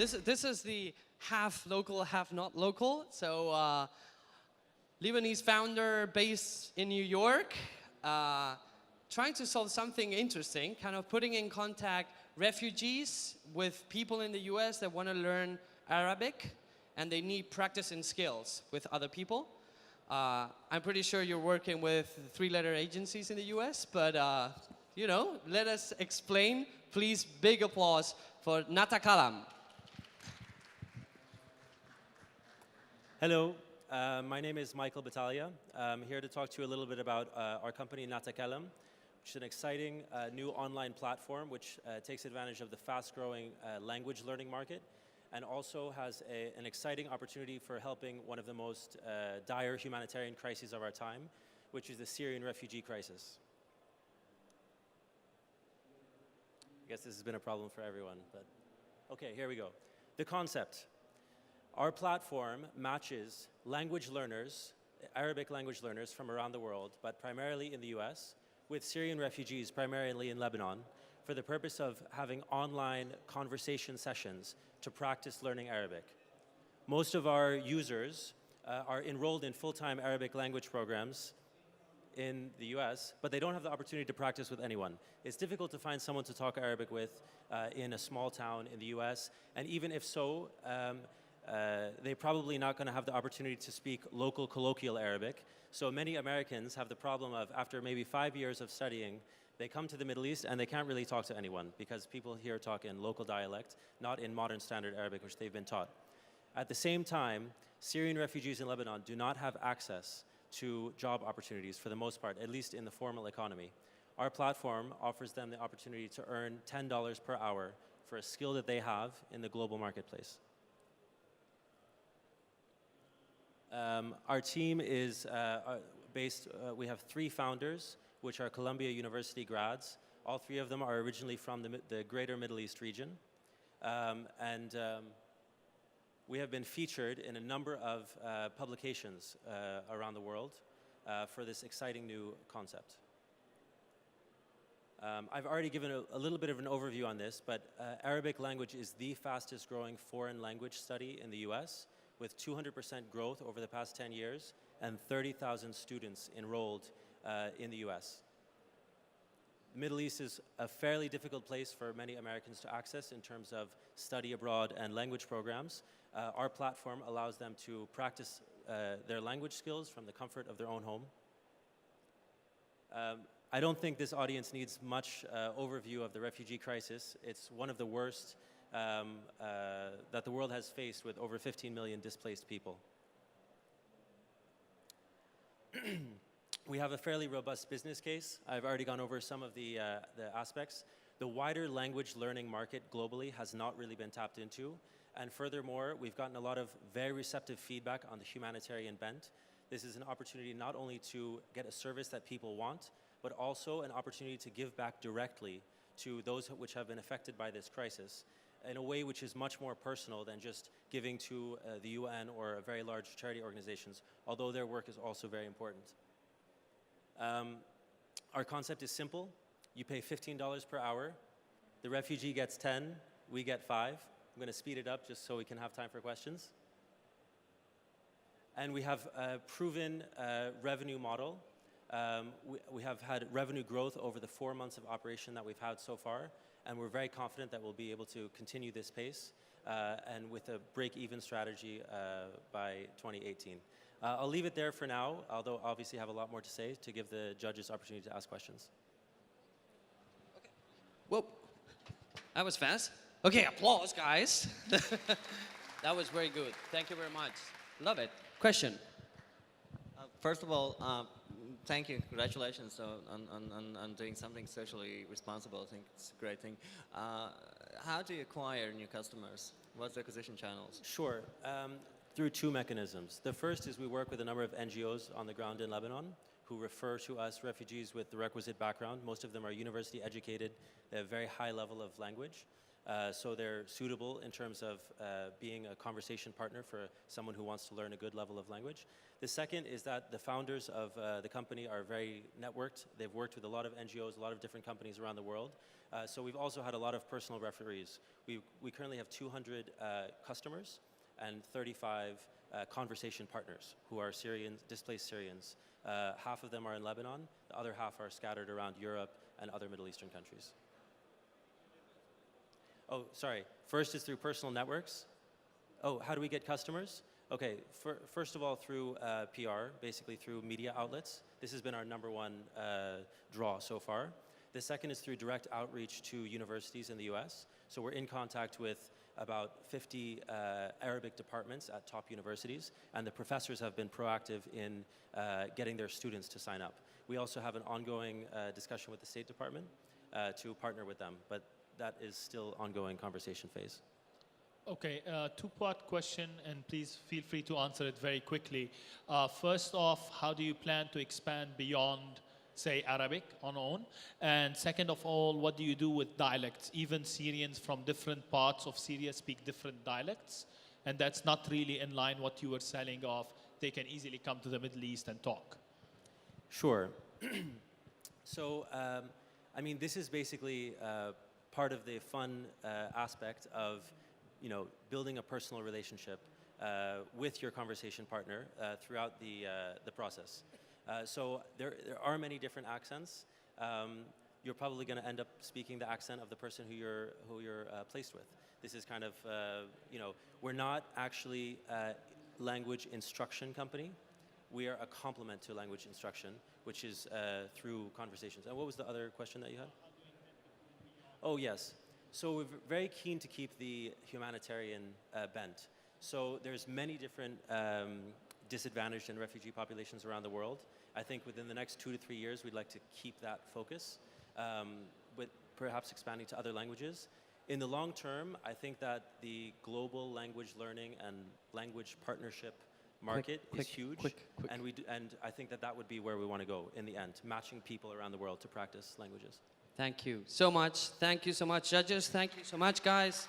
This is the half local, half not local. So Lebanese founder based in New York, trying to solve something interesting, kind of putting in contact refugees with people in the US that want to learn Arabic and they need practice and skills with other people. I'm pretty sure you're working with three-letter agencies in the US, but you know, let us explain. Please, big applause for NaTakallam. Hello, my name is Michael Battaglia. I'm here to talk to you a little bit about our company NaTakallam, which is an exciting new online platform which takes advantage of the fast-growing language learning market and also has an exciting opportunity for helping one of the most dire humanitarian crises of our time, which is the Syrian refugee crisis. I guess this has been a problem for everyone, but okay, here we go. The concept. Our platform matches language learners, Arabic language learners from around the world, but primarily in the US, with Syrian refugees primarily in Lebanon, for the purpose of having online conversation sessions to practice learning Arabic. Most of our users are enrolled in full-time Arabic language programs in the US, but they don't have the opportunity to practice with anyone. It's difficult to find someone to talk Arabic with in a small town in the US, and even if so, they're probably not going to have the opportunity to speak local colloquial Arabic. So many Americans have the problem of, after maybe 5 years of studying, they come to the Middle East and they can't really talk to anyone because people here talk in local dialect, not in modern standard Arabic, which they've been taught. At the same time, Syrian refugees in Lebanon do not have access to job opportunities for the most part, at least in the formal economy. Our platform offers them the opportunity to earn $10 per hour for a skill that they have in the global marketplace. Our team is we have 3 founders, which are Columbia University grads. All 3 of them are originally from the greater Middle East region. We have been featured in a number of publications around the world for this exciting new concept. I've already given a little bit of an overview on this, but Arabic language is the fastest growing foreign language study in the US, with 200% growth over the past 10 years and 30,000 students enrolled in the US. The Middle East is a fairly difficult place for many Americans to access in terms of study abroad and language programs. Our platform allows them to practice their language skills from the comfort of their own home. I don't think this audience needs much overview of the refugee crisis. It's one of the worst that the world has faced, with over 15 million displaced people. We have a fairly robust business case. I've already gone over some of the aspects. The wider language learning market globally has not really been tapped into. And furthermore, we've gotten a lot of very receptive feedback on the humanitarian bent. This is an opportunity not only to get a service that people want, but also an opportunity to give back directly to those which have been affected by this crisis in a way which is much more personal than just giving to the UN or very large charity organizations, although their work is also very important. Our concept is simple. You pay $15 per hour. The refugee gets 10, we get 5. I'm going to speed it up just so we can have time for questions. And we have a proven revenue model. We have had revenue growth over the 4 months of operation that we've had so far, and we're very confident that we'll be able to continue this pace and with a break-even strategy by 2018. I'll leave it there for now, although obviously I have a lot more to say to give the judges opportunity to ask questions. Okay. Whoa, that was fast. Okay, applause, guys. That was very good. Thank you very much. Love it. Question? First of all, thank you. Congratulations on doing something socially responsible. I think it's a great thing. How do you acquire new customers? What's the acquisition channels? Sure. Through 2 mechanisms. The first is we work with a number of NGOs on the ground in Lebanon who refer to us refugees with the requisite background. Most of them are university educated. They have a very high level of language. So they're suitable in terms of being a conversation partner for someone who wants to learn a good level of language. The second is that the founders of the company are very networked. They've worked with a lot of NGOs, a lot of different companies around the world. So we've also had a lot of personal referees. We currently have 200 customers and 35 conversation partners who are Syrians, displaced Syrians. Half of them are in Lebanon, the other half are scattered around Europe and other Middle Eastern countries. Oh, sorry. First is through personal networks. Oh, how do we get customers? Okay, first of all, through PR, basically through media outlets. This has been our #1 draw so far. The second is through direct outreach to universities in the US. So we're in contact with about 50 Arabic departments at top universities, and the professors have been proactive in getting their students to sign up. We also have an ongoing discussion with the State Department to partner with them, but that is still ongoing conversation phase. Okay, two-part question, and please feel free to answer it very quickly. First off, how do you plan to expand beyond, say, Arabic on own? And second of all, what do you do with dialects? Even Syrians from different parts of Syria speak different dialects, and that's not really in line what you were selling of. They can easily come to the Middle East and talk. Sure. So, I mean, this is basically part of the fun aspect of, building a personal relationship with your conversation partner throughout the process. So there are many different accents. You're probably going to end up speaking the accent of the person who you're placed with. This is kind of, we're not actually a language instruction company. We are a complement to language instruction, which is through conversations. And what was the other question that you had? Oh, yes. So we're very keen to keep the humanitarian bent. So there's many different disadvantaged and refugee populations around the world. I think within the next 2 to 3 years, we'd like to keep that focus, with perhaps expanding to other languages. In the long term, I think that the global language learning and language partnership market is huge, and I think that would be where we want to go in the end, matching people around the world to practice languages. Thank you so much. Thank you so much, judges. Thank you so much, guys.